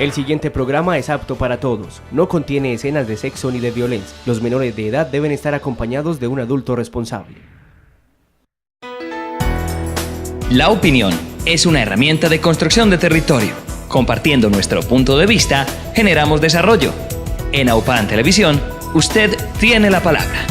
El siguiente programa es apto para todos. No contiene escenas de sexo ni de violencia. Los menores de edad deben estar acompañados de un adulto responsable. La opinión es una herramienta de construcción de territorio. Compartiendo nuestro punto de vista, generamos desarrollo. En AUPAN Televisión, usted tiene la palabra.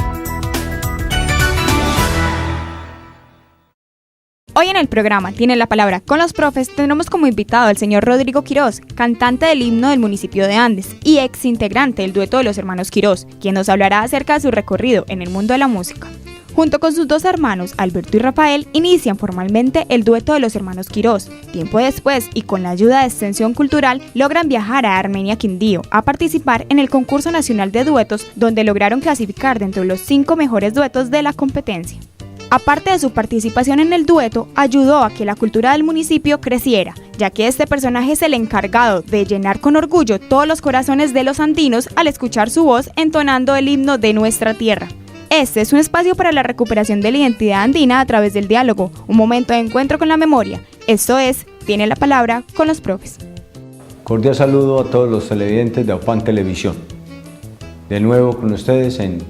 Hoy en el programa Tiene la Palabra con los profes tenemos como invitado al señor Rodrigo Quirós, cantante del himno del municipio de Andes y ex integrante del dueto de los hermanos Quirós, quien nos hablará acerca de su recorrido en el mundo de la música. Junto con sus dos hermanos, Alberto y Rafael, inician formalmente el dueto de los hermanos Quirós. Tiempo después, y con la ayuda de Extensión Cultural, logran viajar a Armenia, Quindío, a participar en el Concurso Nacional de Duetos, donde lograron clasificar dentro de los 5 mejores duetos de la competencia. Aparte de su participación en el dueto, ayudó a que la cultura del municipio creciera, ya que este personaje es el encargado de llenar con orgullo todos los corazones de los andinos al escuchar su voz entonando el himno de nuestra tierra. Este es un espacio para la recuperación de la identidad andina a través del diálogo, un momento de encuentro con la memoria. Esto es, Tiene la Palabra con los profes. Cordial saludo a todos los televidentes de AUPAN Televisión. De nuevo con ustedes en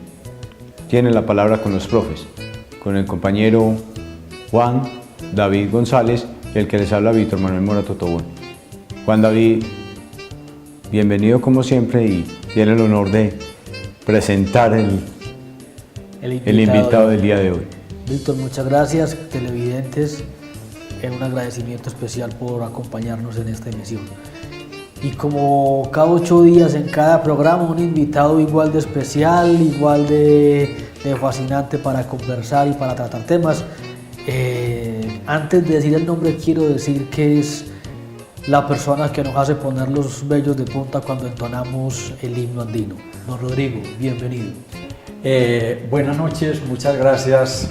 Tiene la Palabra con los profes, con el compañero Juan David González y el que les habla Víctor Manuel Mora Totobón. Juan David, bienvenido como siempre y tiene el honor de presentar el invitado del día de hoy. Víctor, muchas gracias, televidentes, un agradecimiento especial por acompañarnos en esta emisión. Y como cada 8 días en cada programa, un invitado igual de especial, igual de fascinante para conversar y para tratar temas. Antes de decir el nombre, quiero decir que es la persona que nos hace poner los vellos de punta cuando entonamos el himno andino. Don Rodrigo, bienvenido. Buenas noches, muchas gracias.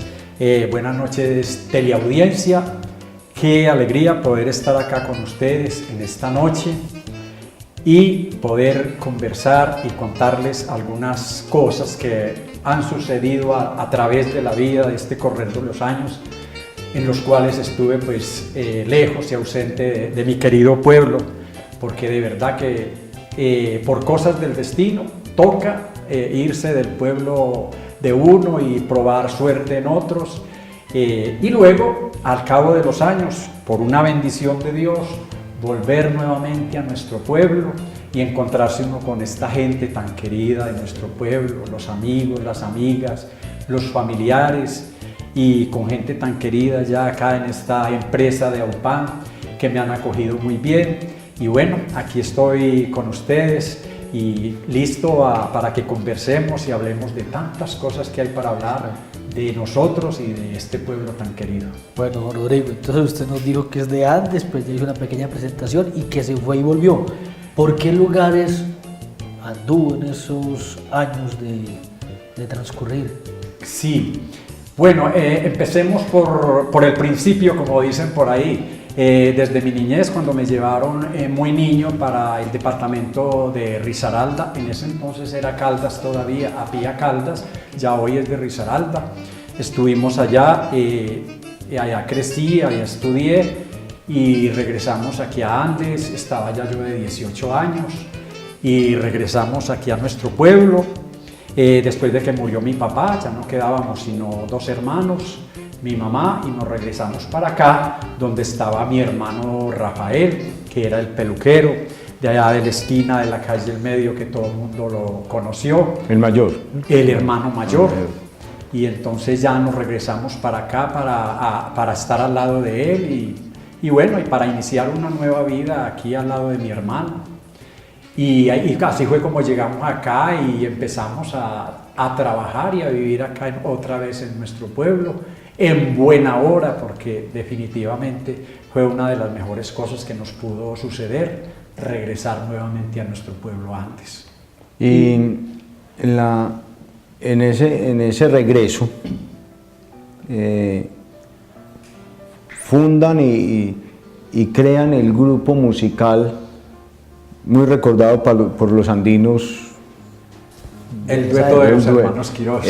Buenas noches, teleaudiencia. Qué alegría poder estar acá con ustedes en esta noche y poder conversar y contarles algunas cosas que han sucedido a través de la vida, de este correr de los años, en los cuales estuve lejos y ausente de mi querido pueblo, porque de verdad que por cosas del destino toca irse del pueblo de uno y probar suerte en otros, y luego al cabo de los años, por una bendición de Dios, volver nuevamente a nuestro pueblo y encontrarse uno con esta gente tan querida de nuestro pueblo, los amigos, las amigas, los familiares, y con gente tan querida ya acá en esta empresa de AUPAN que me han acogido muy bien. Y bueno, aquí estoy con ustedes y listo para que conversemos y hablemos de tantas cosas que hay para hablar de nosotros y de este pueblo tan querido. Bueno, Rodrigo, entonces usted nos dijo que es de Andes, pues ya hizo una pequeña presentación y que se fue y volvió. ¿Por qué lugares anduvo en esos años de transcurrir? Sí, bueno, empecemos por el principio, como dicen por ahí. Desde mi niñez, cuando me llevaron muy niño para el departamento de Risaralda, en ese entonces era Caldas todavía, Apía Caldas, ya hoy es de Risaralda. Estuvimos allá, allá crecí, allá estudié y regresamos aquí a Andes. Estaba ya yo de 18 años y regresamos aquí a nuestro pueblo. Después de que murió mi papá, ya no quedábamos sino 2 hermanos, mi mamá, y nos regresamos para acá, donde estaba mi hermano Rafael, que era el peluquero de allá de la esquina de la calle del Medio, que todo el mundo lo conoció. El mayor. El hermano mayor. Y entonces ya nos regresamos para acá para estar al lado de él y bueno, y para iniciar una nueva vida aquí al lado de mi hermano. Y así fue como llegamos acá y empezamos a trabajar y a vivir acá otra vez en nuestro pueblo, en buena hora, porque definitivamente fue una de las mejores cosas que nos pudo suceder, regresar nuevamente a nuestro pueblo antes. Y en ese regreso fundan y crean el grupo musical muy recordado por los andinos. El dueto de los hermanos Quirós.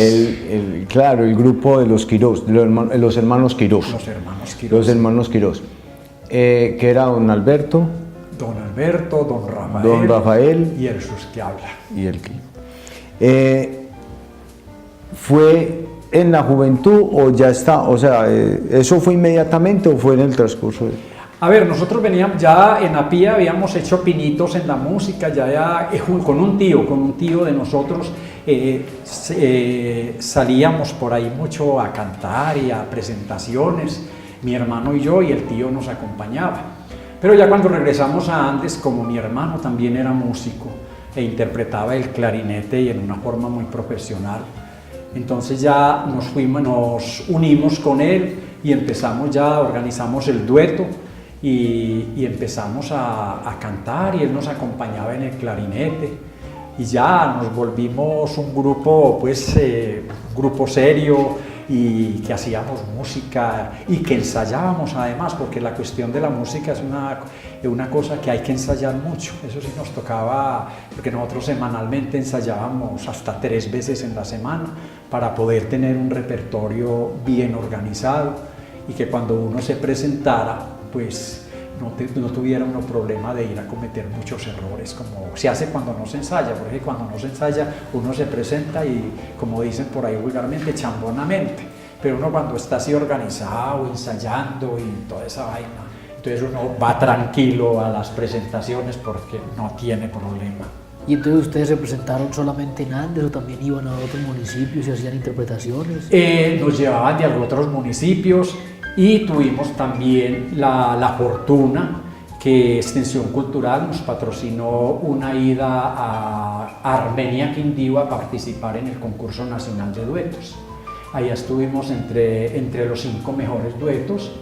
Claro, el grupo de los Quirós, los hermanos Quirós. Los hermanos Quirós. Los hermanos Quirós. Que era don Alberto, don Alberto, don Rafael y el sus que habla. y el que. ¿Fue en la juventud o ya está? O sea, ¿eso fue inmediatamente o fue en el transcurso de...? A ver, nosotros veníamos ya en Apía, habíamos hecho pinitos en la música, con un tío de nosotros, salíamos por ahí mucho a cantar y a presentaciones, mi hermano y yo, y el tío nos acompañaba. Pero ya cuando regresamos a Andes, como mi hermano también era músico e interpretaba el clarinete y en una forma muy profesional, entonces ya nos unimos con él y organizamos el dueto y empezamos a cantar y él nos acompañaba en el clarinete y ya nos volvimos un grupo, un grupo serio y que hacíamos música y que ensayábamos además, porque la cuestión de la música es una cosa que hay que ensayar mucho. Eso sí nos tocaba, porque nosotros semanalmente ensayábamos hasta 3 veces en la semana para poder tener un repertorio bien organizado y que cuando uno se presentara, pues no tuviera uno problema de ir a cometer muchos errores, como se hace cuando no se ensaya, porque cuando no se ensaya uno se presenta y, como dicen por ahí vulgarmente, chambonamente, pero uno cuando está así organizado, ensayando y toda esa vaina, entonces uno va tranquilo a las presentaciones porque no tiene problema. ¿Y entonces ustedes se presentaron solamente en Andes o también iban a otros municipios y hacían interpretaciones? Nos llevaban de otros municipios y tuvimos también la fortuna que Extensión Cultural nos patrocinó una ida a Armenia, Quindío, a participar en el concurso nacional de duetos. Allá estuvimos entre los 5 mejores duetos.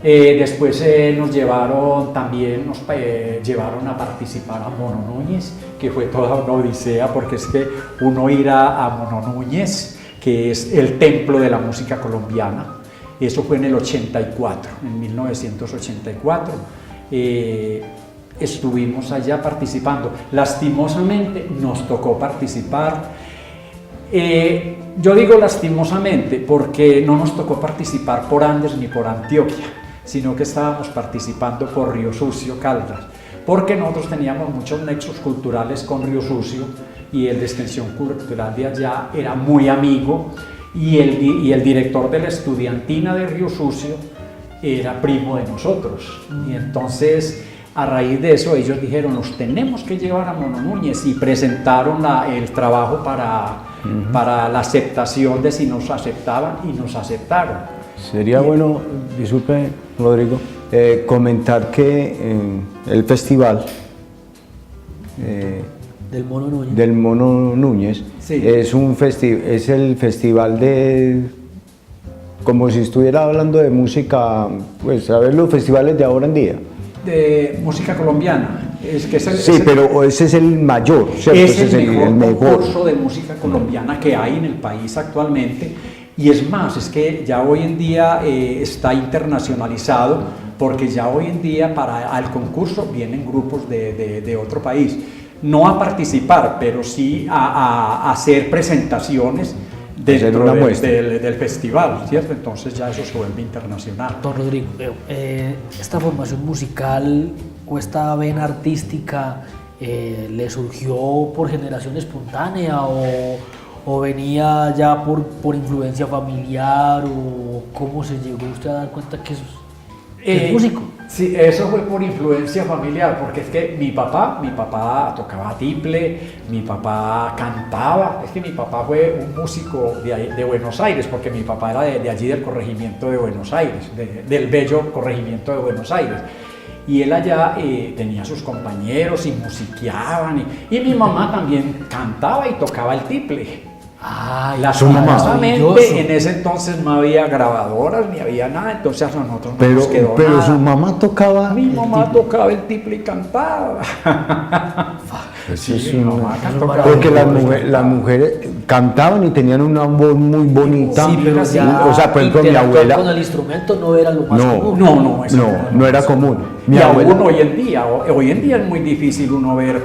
Después nos llevaron a participar a Mono Núñez, que fue toda una odisea, porque es que uno ir a Mono Núñez, que es el templo de la música colombiana. Eso fue en el 84, en 1984. Estuvimos allá participando. Lastimosamente nos tocó participar. Yo digo lastimosamente porque no nos tocó participar por Andes ni por Antioquia, sino que estábamos participando por Río Sucio, Caldas, porque nosotros teníamos muchos nexos culturales con Río Sucio y el de Extensión Cultural de allá era muy amigo. Y el director de la estudiantina de Río Sucio era primo de nosotros. Y entonces, a raíz de eso, ellos dijeron, los tenemos que llevar a Mono Núñez, y presentaron el trabajo para la aceptación de si nos aceptaban, y nos aceptaron. Sería bueno, disculpe Rodrigo, comentar que el festival del Mono Núñez Sí. es el festival de, como si estuviera hablando de música, pues a ver los festivales de ahora en día. De música colombiana. Pero ese es el mayor, ¿cierto? Ese es el mejor concurso de música colombiana que hay en el país actualmente. Y es más, es que ya hoy en día está internacionalizado, porque ya hoy en día al concurso vienen grupos de otro país. No a participar, pero sí a hacer presentaciones dentro del festival, ¿cierto? Entonces ya eso se vuelve internacional. Don Rodrigo, ¿esta formación musical o esta vena artística le surgió por generación espontánea o venía ya por influencia familiar, o cómo se llegó usted a dar cuenta que es músico? Sí, eso fue por influencia familiar, porque es que mi papá tocaba tiple, mi papá cantaba. Es que mi papá fue un músico de Buenos Aires, porque mi papá era de allí, del corregimiento de Buenos Aires, del bello corregimiento de Buenos Aires. Y él allá tenía sus compañeros y musiqueaban, y mi mamá también cantaba y tocaba el tiple. Lastimosamente en ese entonces no había grabadoras ni había nada, entonces a nosotros no nos quedó pero nada. Su mamá tocaba. Mi mamá tocaba el tiple y cantaba. Sí, mi mamá cantaba. Porque las mujeres cantaban y tenían una voz muy bonita. Sí, pero ya, o sea, por ejemplo, mi abuela. Con el instrumento no era lo más común. No era común. Y aún hoy en día es muy difícil uno ver,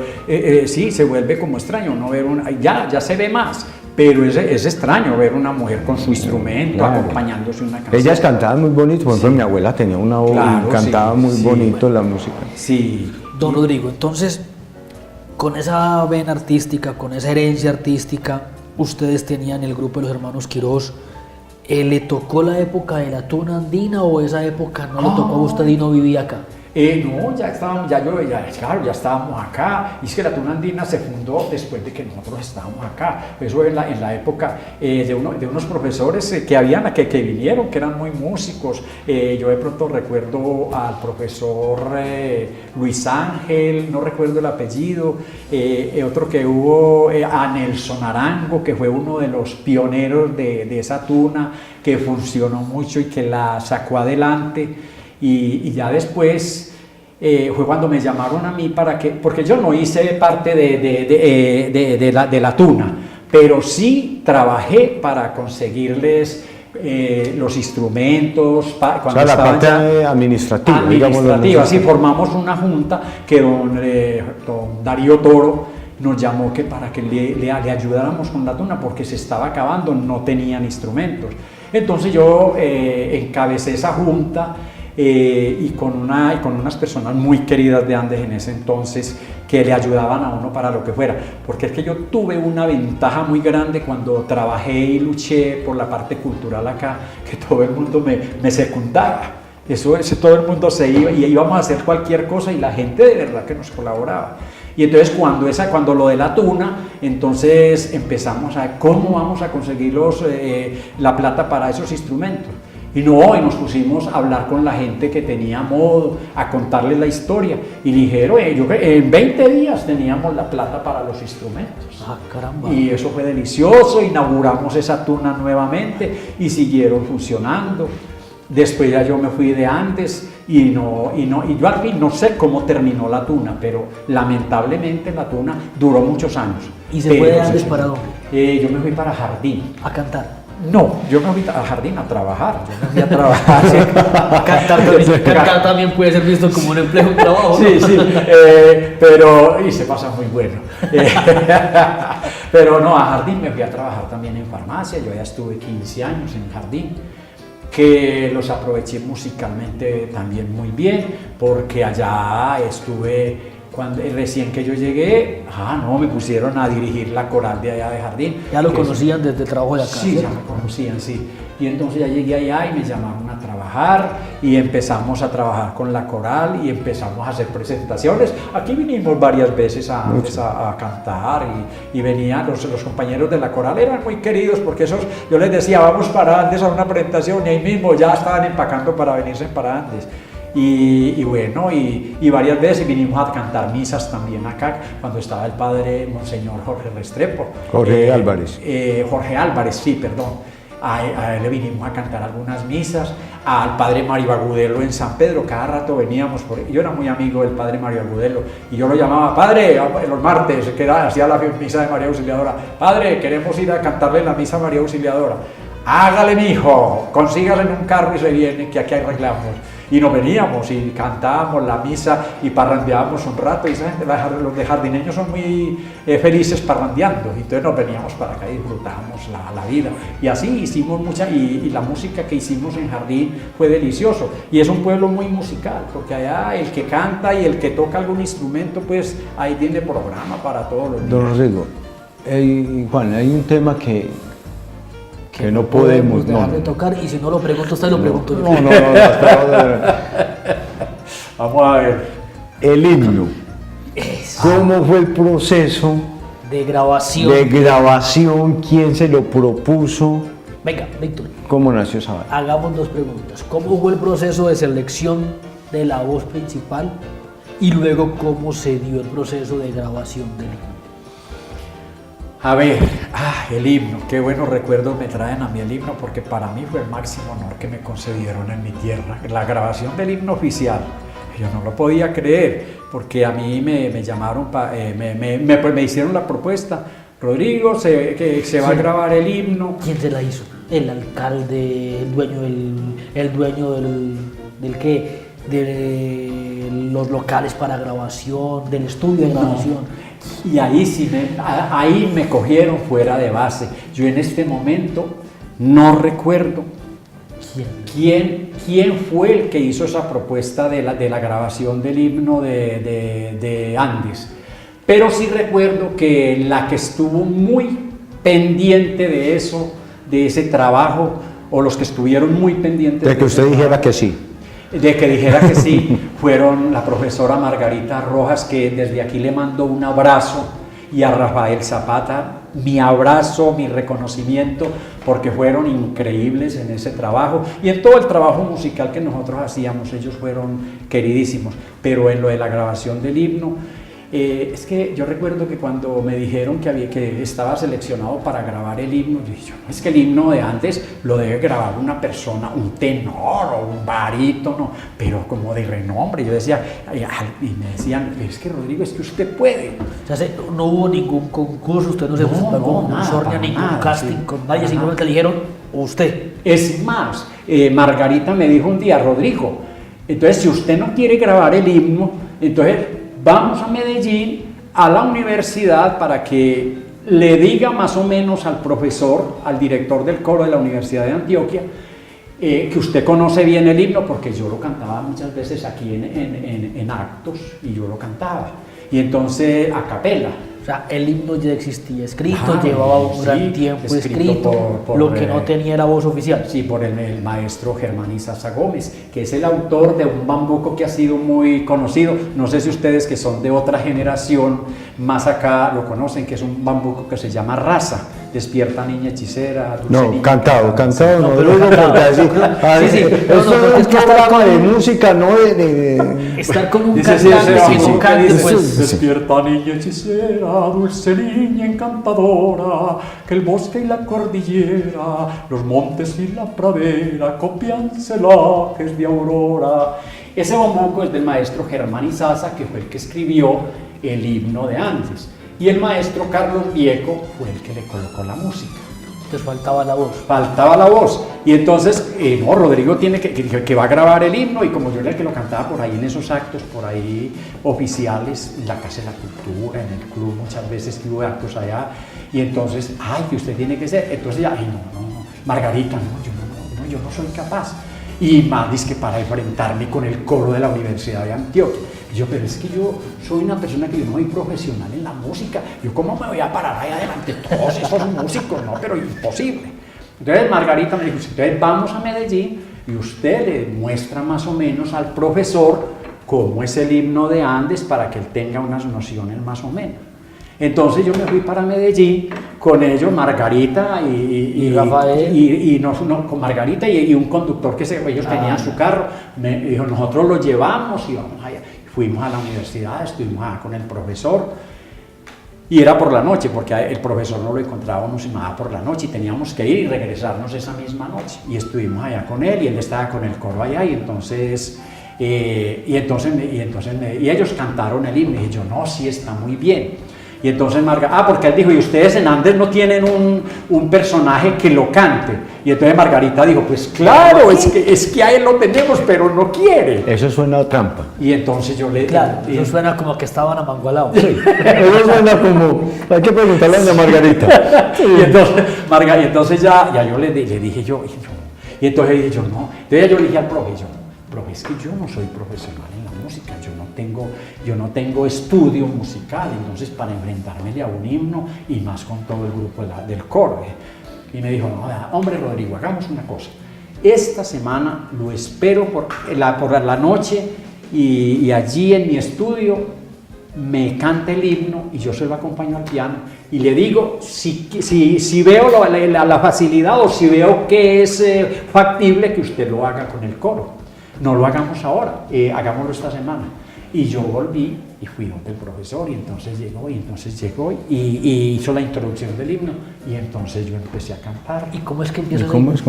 sí, se vuelve como extraño uno ver ya se ve más, pero es extraño ver una mujer con su instrumento Claro. acompañándose una canción. Ellas cantaban muy bonito, por ejemplo, Sí. mi abuela tenía una voz Claro, y cantaba sí, muy sí, bonito bueno. la música. Sí. Don Rodrigo, entonces, con esa vena artística, con esa herencia artística, ustedes tenían el grupo de los hermanos Quirós. ¿Le tocó la época de la tuna andina o esa época no le tocó a usted y no vivía acá? No, ya estábamos, claro, ya estábamos acá. Y es que la tuna andina se fundó después de que nosotros estábamos acá. Eso en la época de unos profesores que vinieron, que eran muy músicos. Yo de pronto recuerdo al profesor Luis Ángel, no recuerdo el apellido, otro que hubo, a Nelson Arango, que fue uno de los pioneros de esa tuna, que funcionó mucho y que la sacó adelante. Y ya después fue cuando me llamaron a mí porque yo no hice parte de la tuna, pero sí trabajé para conseguirles los instrumentos. O sea, la parte administrativa, administrativa, sí, formamos una junta que don Darío Toro nos llamó para que le ayudáramos con la tuna porque se estaba acabando, no tenían instrumentos. Entonces yo encabecé esa junta. Y con unas personas muy queridas de Andes en ese entonces que le ayudaban a uno para lo que fuera, porque es que yo tuve una ventaja muy grande cuando trabajé y luché por la parte cultural acá, que todo el mundo me secundaba. Todo el mundo se iba y íbamos a hacer cualquier cosa y la gente de verdad que nos colaboraba. Y entonces cuando lo de la tuna, entonces empezamos a ver cómo vamos a conseguir la plata para esos instrumentos. Y nos pusimos a hablar con la gente que tenía modo, a contarles la historia. Y dijeron, en 20 días teníamos la plata para los instrumentos. Ah, caramba. Y eso fue delicioso, inauguramos esa tuna nuevamente y siguieron funcionando. Después ya yo me fui de Andes y yo al fin no sé cómo terminó la tuna, pero lamentablemente la tuna duró muchos años. ¿Y se fue de Andes para dónde? Yo me fui para Jardín. A cantar. No, yo me fui a Jardín a trabajar. Yo me fui a trabajar. Cantar también puede ser visto como un empleo, un trabajo. Sí, sí, y se pasa muy bueno. Pero no, a Jardín me fui a trabajar también en farmacia. Yo ya estuve 15 años en Jardín, que los aproveché musicalmente también muy bien, porque allá estuve. Recién que yo llegué, me pusieron a dirigir la coral de allá de Jardín. ¿Ya lo conocían desde el trabajo de acá? Sí, ya me conocían, sí. Y entonces ya llegué allá y me llamaron a trabajar y empezamos a trabajar con la coral y empezamos a hacer presentaciones. Aquí vinimos varias veces a cantar y venían los compañeros de la coral, eran muy queridos porque yo les decía, vamos para Andes a una presentación y ahí mismo ya estaban empacando para venirse para Andes. Y bueno, y varias veces vinimos a cantar misas también acá, cuando estaba el padre Monseñor Jorge Restrepo. Jorge Álvarez. Jorge Álvarez, sí, perdón. A él le vinimos a cantar algunas misas, al padre Mario Agudelo en San Pedro, cada rato veníamos, yo era muy amigo del padre Mario Agudelo, y yo lo llamaba, padre, los martes, que hacía la misa de María Auxiliadora, padre, queremos ir a cantarle la misa a María Auxiliadora. Hágale, mijo, consígale en un carro y se viene, que aquí arreglamos. Y nos veníamos y cantábamos la misa y parrandeábamos un rato. Y esa gente, los de jardineños son muy felices parrandeando. Y entonces nos veníamos para acá y disfrutábamos la vida. Y así hicimos y la música que hicimos en Jardín fue delicioso. Y es un pueblo muy musical, porque allá el que canta y el que toca algún instrumento, pues ahí tiene programa para todos los días. Don Rodrigo, Juan, hay un tema que no podemos dejar de tocar, y si no lo pregunto usted, lo pregunto yo. No. Vamos a ver. El himno. ¿Cómo fue el proceso de grabación? ¿Quién se lo propuso? Venga, Víctor, ¿Cómo nació esa vaina? hagamos dos preguntas. ¿Cómo fue el proceso de selección de la voz principal? Y luego, ¿cómo se dio el proceso de grabación del himno? A ver, el himno, qué buenos recuerdos me traen a mí el himno, porque para mí fue el máximo honor que me concedieron en mi tierra, la grabación del himno oficial. Yo no lo podía creer, porque a mí me llamaron, me hicieron la propuesta, Rodrigo, que se va a grabar el himno. ¿Quién se la hizo? ¿El alcalde, el dueño del qué? de los locales para grabación, del estudio de grabación. Y ahí sí ahí me cogieron fuera de base. Yo en este momento no recuerdo quién fue el que hizo esa propuesta de la grabación del himno de Andes. Pero sí recuerdo que la que estuvo muy pendiente de eso, de ese trabajo, o los que estuvieron muy pendientes De que usted dijera que sí. De que dijera que sí, fueron la profesora Margarita Rojas, que desde aquí le mando un abrazo, y a Rafael Zapata, mi abrazo, mi reconocimiento, porque fueron increíbles en ese trabajo y en todo el trabajo musical que nosotros hacíamos. Ellos fueron queridísimos, pero en lo de la grabación del himno, es que yo recuerdo que cuando me dijeron que estaba seleccionado para grabar el himno, yo dije, no, es que el himno de antes lo debe grabar una persona, un tenor o un barítono, pero como de renombre. Yo decía, y me decían, es que Rodrigo, es que usted puede. O sea, no hubo ningún concurso, usted no se presentó con un sorteo, ningún casting con nadie, simplemente le dijeron, usted. Es más, Margarita me dijo un día, Rodrigo, entonces si usted no quiere grabar el himno, entonces vamos a Medellín, a la universidad, para que le diga más o menos al profesor, al director del coro de la Universidad de Antioquia, que usted conoce bien el himno, porque yo lo cantaba muchas veces aquí en actos, y yo lo cantaba, y entonces a capela. O sea, el himno ya existía escrito, Claro, llevaba un gran sí, tiempo escrito escrito, por, lo que no tenía era voz oficial. Sí, por el maestro Germán Isaza Gómez, que es el autor de un bambuco que ha sido muy conocido. No sé si ustedes, que son de otra generación, más acá lo conocen, que es un bambuco que se llama Raza. Despierta niña hechicera, dulce No, niña, cantado, no, pero digo cantado. porque así, Sí, esto porque es un programa de música, no de... Estar como un Dice, sí, cantante, ese sin un bambuco que cante, dice, pues. despierta niña hechicera, dulce niña encantadora, que el bosque y la cordillera, los montes y la pradera copian celajes de aurora. Ese bambuco es del maestro Germán Isaza, que fue el que escribió el himno de Andes, y el maestro Carlos Vieco fue el que le colocó la música. Entonces faltaba la voz. Faltaba la voz, y entonces, no, Rodrigo tiene que va a grabar el himno, y como yo era el que lo cantaba por ahí en esos actos, por ahí oficiales, en la Casa de la Cultura, en el club, muchas veces que hubo actos allá, y entonces, ay, que usted tiene que ser, entonces ya, ay, no, Margarita, yo no soy capaz, y más dice que para enfrentarme con el coro de la Universidad de Antioquia. Y yo, pero es que yo soy una persona que yo no soy profesional en la música, yo cómo me voy a parar ahí adelante todos esos músicos, no, pero imposible. Entonces Margarita me dijo, entonces vamos a Medellín y usted le muestra más o menos al profesor cómo es el himno de Andes para que él tenga unas nociones más o menos. Entonces yo me fui para Medellín con ellos, Margarita y Rafael. y con Margarita y un conductor que ellos tenían su carro. Me dijo, nosotros lo llevamos y vamos allá. Fuimos a la universidad, estuvimos allá con el profesor, y era por la noche, porque el profesor no lo encontrábamos y nada por la noche, y teníamos que ir y regresarnos esa misma noche. Y estuvimos allá con él, y él estaba con el coro allá, y entonces ellos cantaron el himno, y yo, no, sí, está muy bien. Y entonces porque él dijo, y ustedes en Andes no tienen un personaje que lo cante. Y entonces Margarita dijo, pues claro, es que a él lo tenemos, pero no quiere. Eso suena a trampa. Y entonces yo le Claro, eso suena como que estaban amangualados. Eso suena como, hay que preguntarle a doña Margarita. y entonces ya yo le dije yo, y entonces dije yo, no. Entonces yo le dije al profe, es que yo no soy profesional en la música, yo no tengo estudio musical, entonces para enfrentármele a un himno y más con todo el grupo del coro. Y me dijo, no, hombre Rodrigo, hagamos una cosa, esta semana lo espero por la noche y allí en mi estudio me canta el himno y yo se lo acompaño al piano y le digo si veo la facilidad o si veo que es factible que usted lo haga con el coro. No lo hagamos ahora, hagámoslo esta semana. Y yo volví y fui donde el profesor, y entonces llegó y hizo la introducción del himno, y entonces yo empecé a cantar. ¿Y cómo es que empieza? ¿Cómo es?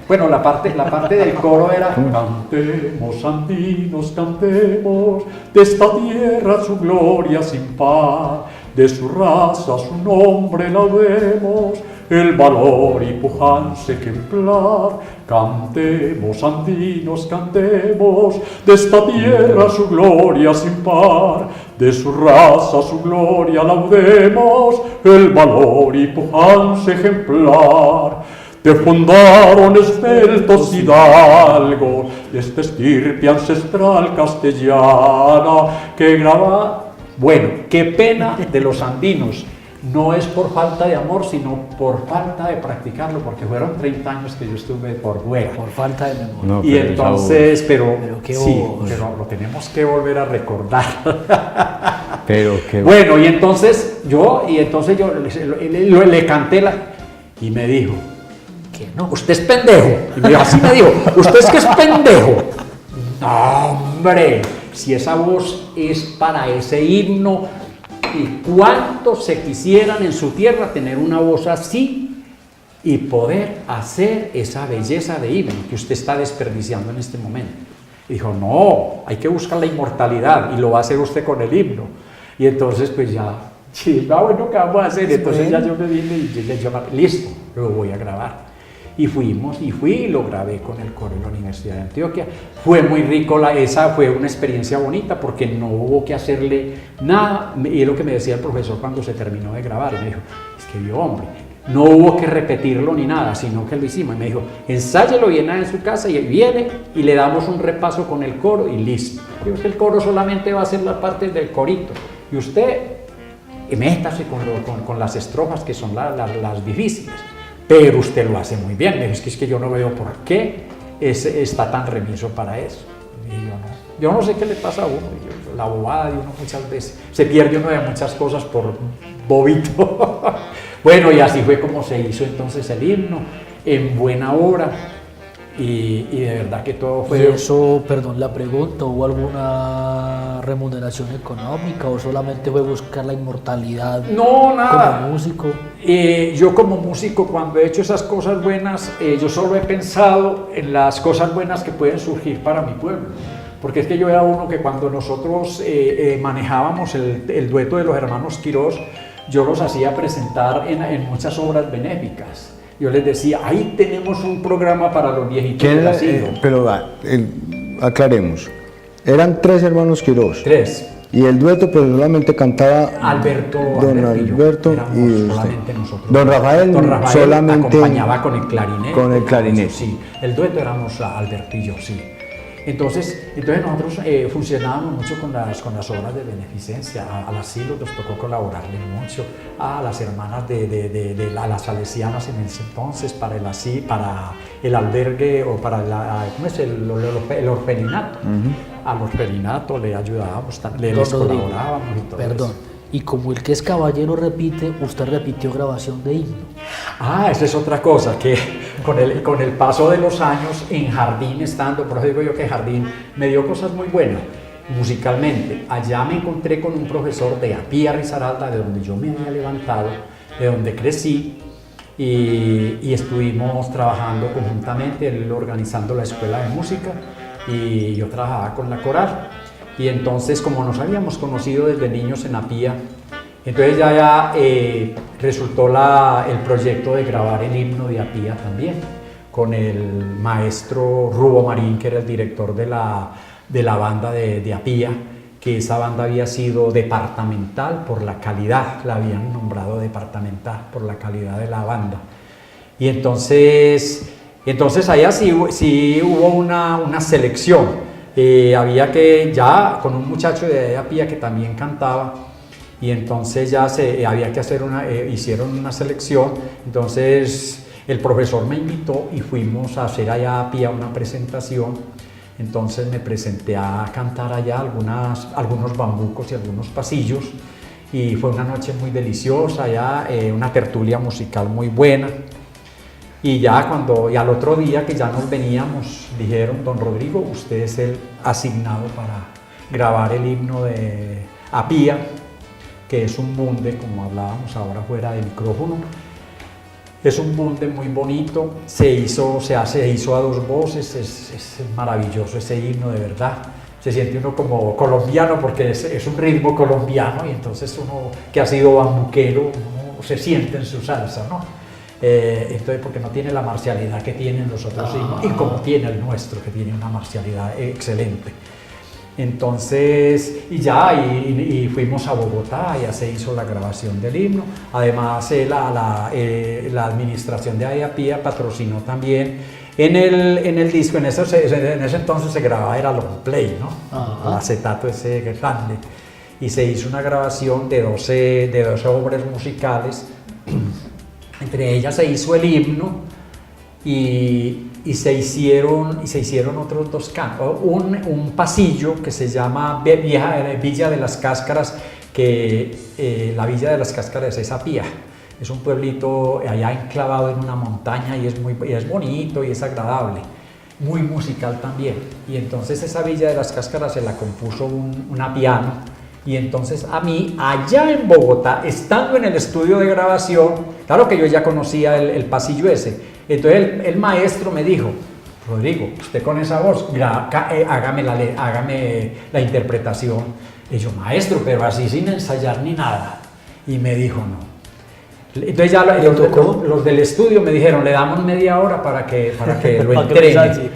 Bueno, la parte del coro era: cantemos, andinos, cantemos, de esta tierra su gloria sin par, de su raza su nombre la vemos, el valor y pujanza ejemplar. Cantemos, andinos, cantemos, de esta tierra su gloria sin par, de su raza su gloria laudemos, el valor y pujanza ejemplar. Te fundaron esbeltos hidalgos de esta estirpe ancestral castellana que graba. Bueno, qué pena de los andinos. No es por falta de amor, sino por falta de practicarlo, porque fueron 30 años que yo estuve por fuera. Por falta de memoria. No, Y entonces, pero qué sí, voz. pero lo tenemos que volver a recordar. Pero que Bueno, y entonces yo le canté y me dijo, Que no. usted es pendejo. Y me dijo, así me dijo, usted es que es pendejo. No, hombre, si esa voz es para ese himno, y cuántos se quisieran en su tierra tener una voz así y poder hacer esa belleza de himno que usted está desperdiciando en este momento. Y dijo, no, hay que buscar la inmortalidad y lo va a hacer usted con el himno. Y entonces pues ya, sí, bueno, ¿qué vamos a hacer? Entonces ya yo me vine y le dije, listo, lo voy a grabar. Y fui y lo grabé con el coro de la Universidad de Antioquia. Fue muy rico, esa fue una experiencia bonita porque no hubo que hacerle nada. Y es lo que me decía el profesor cuando se terminó de grabar. Y me dijo, es que yo, hombre, no hubo que repetirlo ni nada, sino que lo hicimos. Y me dijo, ensáyelo bien en su casa y viene y le damos un repaso con el coro y listo. Y usted el coro solamente va a ser la parte del corito. Y usted métase con las estrofas que son las difíciles. Pero usted lo hace muy bien. Me dijo, es que yo no veo por qué está tan remiso para eso. Y yo no sé qué le pasa a uno. La bobada de uno muchas veces. Se pierde uno de muchas cosas por bobito. Bueno, y así fue como se hizo entonces el himno, en buena hora. Y de verdad que todo fue... ¿Y eso, perdón la pregunta, hubo alguna remuneración económica o solamente fue buscar la inmortalidad? No, nada. Como músico. Yo como músico, cuando he hecho esas cosas buenas, yo solo he pensado en las cosas buenas que pueden surgir para mi pueblo. Porque es que yo era uno que cuando nosotros manejábamos el dueto de los hermanos Quirós, yo los hacía presentar en muchas obras benéficas. Yo les decía, ahí tenemos un programa para los viejitos del asilo. pero aclaremos, eran 3 hermanos Quirós. 3. Y el dueto pues solamente cantaba don Alberto y usted. Solamente nosotros. Don Rafael solamente acompañaba con el clarinete. Con el clarinete. Sí, el dueto éramos Alberto y yo, sí. Entonces nosotros funcionábamos mucho con las obras de beneficencia. Al asilo nos tocó colaborarle mucho, a las hermanas de las salesianas en ese entonces, para el albergue o para el orfelinato. Al orfelinato le ayudábamos, les colaborábamos y todo Perdón. eso. Y como el que es caballero repite, usted repitió grabación de himno. Esa es otra cosa, que con el paso de los años en Jardín estando, por eso digo yo que Jardín me dio cosas muy buenas musicalmente. Allá me encontré con un profesor de Apía Risaralda, de donde yo me había levantado, de donde crecí, y estuvimos trabajando conjuntamente, él organizando la escuela de música y yo trabajaba con la coral. Y entonces, como nos habíamos conocido desde niños en Apía, entonces ya resultó el proyecto de grabar el himno de Apía también, con el maestro Rubo Marín, que era el director de la banda de Apía, que esa banda había sido departamental por la calidad, la habían nombrado departamental por la calidad de la banda. Y entonces allá sí hubo una selección. Había que, ya con un muchacho de Apía que también cantaba, y entonces ya había que hacer hicieron una selección. Entonces el profesor me invitó y fuimos a hacer allá a Apía una presentación. Entonces me presenté a cantar allá algunos bambucos y algunos pasillos, y fue una noche muy deliciosa allá, una tertulia musical muy buena. Y al otro día que ya nos veníamos, dijeron, don Rodrigo, usted es el asignado para grabar el himno de Apía, que es un bunde, como hablábamos ahora fuera de micrófono. Es un bunde muy bonito, se hizo a 2 voces, es maravilloso ese himno, de verdad. Se siente uno como colombiano porque es un ritmo colombiano, y entonces uno que ha sido bambuquero, uno se siente en su salsa, ¿no? Entonces, porque no tiene la marcialidad que tienen los otros himnos, y como tiene el nuestro, que tiene una marcialidad excelente. Entonces, y fuimos a Bogotá, ya se hizo la grabación del himno. Además, la administración de Ayapía patrocinó también en el disco. En ese entonces se grababa, era long play, ¿no? El acetato ese grande. Y se hizo una grabación de 12 obras musicales. Entre ellas se hizo el himno y se hicieron otros 2 cantos. Un pasillo que se llama Villa de las Cáscaras, que la Villa de las Cáscaras es Apía. Es un pueblito allá enclavado en una montaña y es bonito y es agradable. Muy musical también. Y entonces esa Villa de las Cáscaras se la compuso un apiano. Y entonces a mí, allá en Bogotá, estando en el estudio de grabación, claro que yo ya conocía el pasillo ese, entonces el maestro me dijo: Rodrigo, usted con esa voz, hágame la interpretación. Y yo: maestro, pero así sin ensayar ni nada. Y me dijo: no. Entonces ya los del estudio me dijeron: le damos media hora para que lo entrene.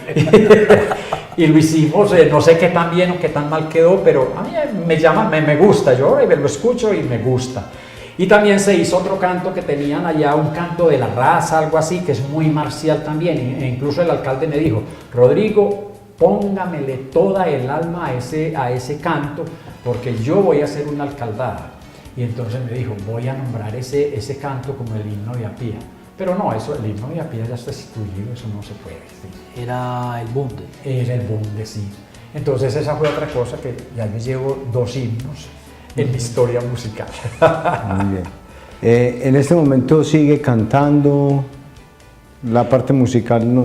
Y lo hicimos, no sé qué tan bien o qué tan mal quedó, pero a mí me gusta, yo lo escucho y me gusta. Y también se hizo otro canto que tenían allá, un canto de la raza, algo así, que es muy marcial también. E incluso el alcalde me dijo: Rodrigo, póngamele toda el alma a ese canto, porque yo voy a hacer una alcaldada. Y entonces me dijo: voy a nombrar ese canto como el himno de Apía. Pero no, el himno de Apía ya está instituido, eso no se puede. ¿Sí? Era el bunde. Era el bunde, sí. Entonces esa fue otra cosa, que ya yo llevo 2 himnos en mi historia musical. Muy bien. En este momento sigue cantando la parte musical, ¿no?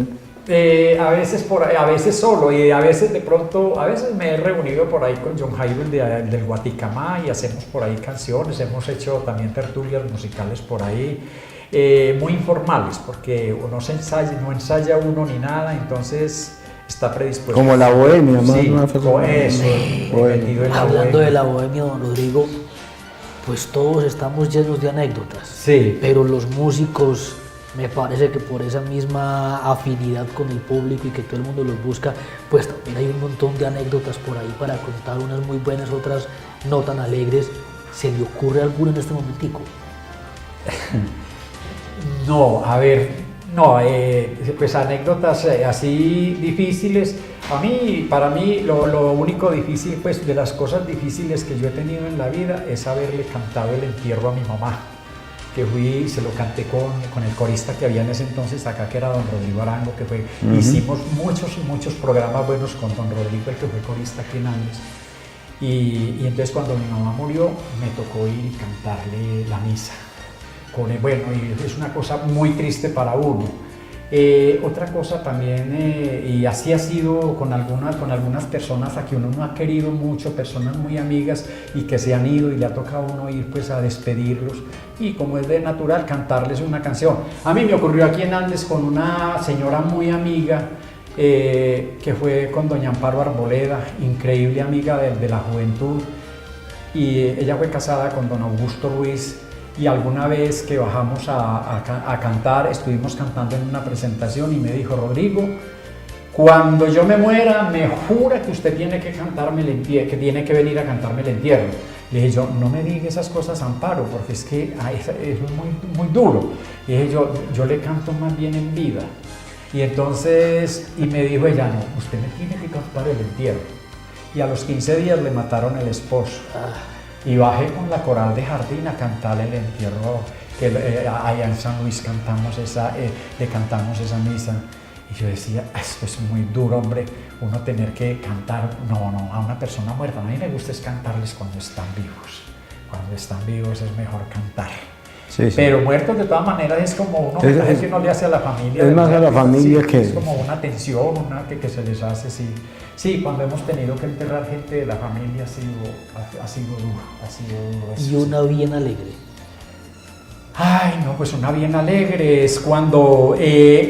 A veces solo, y a veces de pronto, a veces me he reunido por ahí con John Jairo del Guaticamá, y hacemos por ahí canciones, hemos hecho también tertulias musicales por ahí. Muy informales, porque no ensaya uno ni nada, entonces está predispuesto. Como la bohemia, más sí, una eso, metido en la Hablando bohemia. de la bohemia, don Rodrigo, pues todos estamos llenos de anécdotas. Sí. Pero los músicos, me parece que por esa misma afinidad con el público y que todo el mundo los busca, pues también hay un montón de anécdotas por ahí para contar, unas muy buenas, otras no tan alegres. ¿Se le ocurre alguna en este momentico? No, a ver, no, pues anécdotas así difíciles. Para mí lo único difícil, pues de las cosas difíciles que yo he tenido en la vida, es haberle cantado el entierro a mi mamá, que fui y se lo canté con el corista que había en ese entonces acá, que era don Rodrigo Arango, que fue, hicimos muchos programas buenos con don Rodrigo, el que fue corista aquí en Andes. Y entonces cuando mi mamá murió, me tocó ir y cantarle la misa. Bueno, y es una cosa muy triste para uno. Otra cosa también, y así ha sido con algunas personas a que uno no ha querido mucho, personas muy amigas y que se han ido y le ha tocado a uno ir pues a despedirlos, y como es de natural, cantarles una canción. A mí me ocurrió aquí en Andes con una señora muy amiga, que fue con doña Amparo Arboleda, increíble amiga de la juventud, y ella fue casada con don Augusto Ruiz. Y alguna vez que bajamos a cantar, estuvimos cantando en una presentación y me dijo: Rodrigo, cuando yo me muera, me jura que usted tiene que cantarme el entierro, que tiene que venir a cantarme el entierro. Le dije yo: no me diga esas cosas, Amparo, porque es que es muy duro. Le dije yo le canto más bien en vida. Y entonces, me dijo ella: no, usted me tiene que cantar el entierro. Y a los 15 días le mataron el esposo. Y bajé con la coral de Jardín a cantarle el entierro, que allá en San Luis le cantamos esa misa. Y yo decía: esto es muy duro, hombre, uno tener que cantar, a una persona muerta. A mí me gusta es cantarles cuando están vivos. Cuando están vivos es mejor cantar. Sí, sí. Pero muertos de todas maneras es como un homenaje que uno le hace a la familia. Es más a la familia, sí, que... Es como una atención que se les hace, sí. Sí, cuando hemos tenido que enterrar gente de la familia ha sido duro. ¿Y una bien alegre? Ay, no, pues una bien alegre es cuando,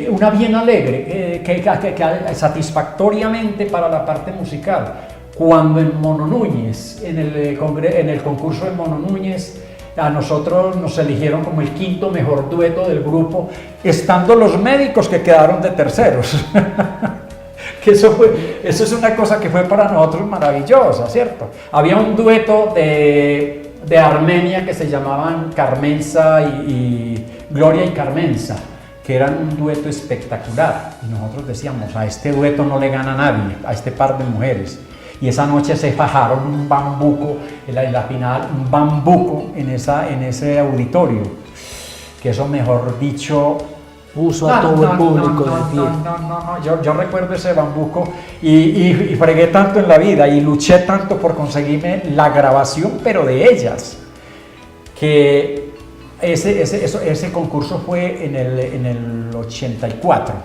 una bien alegre, que satisfactoriamente para la parte musical, cuando en Mono Núñez, en el concurso de Mono Núñez, A nosotros nos eligieron como el quinto mejor dueto del grupo, estando los médicos que quedaron de terceros. Que eso es una cosa que fue para nosotros maravillosa, ¿cierto? Había un dueto de Armenia que se llamaban Carmenza y Gloria y Carmenza, que eran un dueto espectacular. Y nosotros decíamos, a este dueto no le gana nadie, a este par de mujeres. Y esa noche se fajaron un bambuco, en la final, un bambuco en ese auditorio. Que eso, mejor dicho, puso a todo el público de pie. Yo recuerdo ese bambuco y fregué tanto en la vida y luché tanto por conseguirme la grabación, pero de ellas, que ese concurso fue en el 84.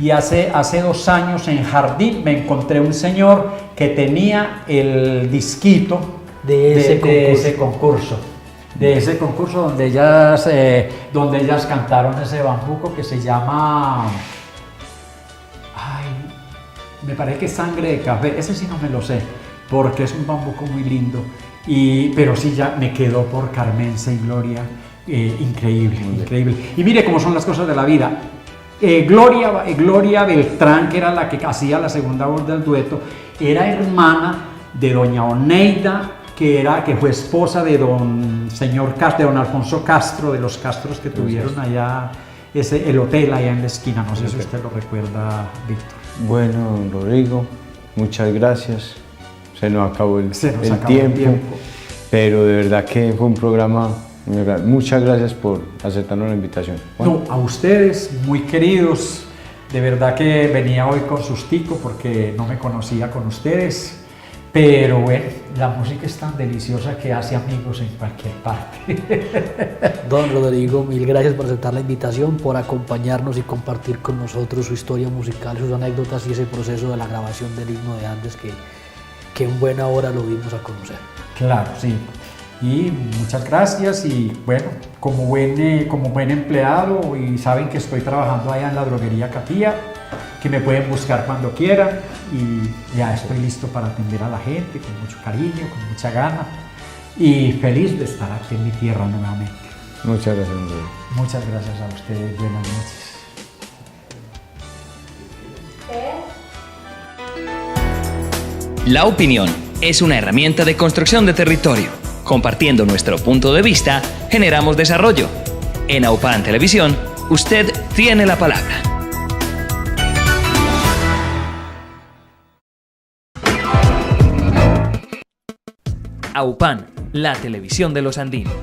Y hace 2 años en Jardín me encontré un señor que tenía el disquito de ese concurso donde ellas cantaron ese bambuco que se llama, me parece que Sangre de Café. Ese sí no me lo sé, porque es un bambuco muy lindo, pero sí, ya me quedó por Carmenza y Gloria. Increíble. Y mire cómo son las cosas de la vida. Gloria Beltrán, que era la que hacía la segunda voz del dueto, era hermana de doña Oneida, que fue esposa de don Alfonso Castro, de los Castros que tuvieron allá el hotel allá en la esquina. No sé si usted lo recuerda, Víctor. Bueno, don Rodrigo, muchas gracias. Se nos acabó el tiempo, pero de verdad que fue un programa. Muchas gracias por aceptarnos la invitación. No, a ustedes, muy queridos. De verdad que venía hoy con sustico porque no me conocía con ustedes. Pero bueno, la música es tan deliciosa que hace amigos en cualquier parte. Don Rodrigo, mil gracias por aceptar la invitación, por acompañarnos y compartir con nosotros su historia musical, sus anécdotas y ese proceso de la grabación del himno de Andes que en buena hora lo vimos a conocer. Claro, sí. Y muchas gracias y bueno, como buen empleado, y saben que estoy trabajando allá en la droguería Capilla, que me pueden buscar cuando quieran y ya estoy listo para atender a la gente con mucho cariño, con mucha gana y feliz de estar aquí en mi tierra nuevamente. Muchas gracias, Rodrigo. Muchas gracias a ustedes, buenas noches. La opinión es una herramienta de construcción de territorio. Compartiendo nuestro punto de vista, generamos desarrollo. En Aupan Televisión, usted tiene la palabra. Aupan, la televisión de los andinos.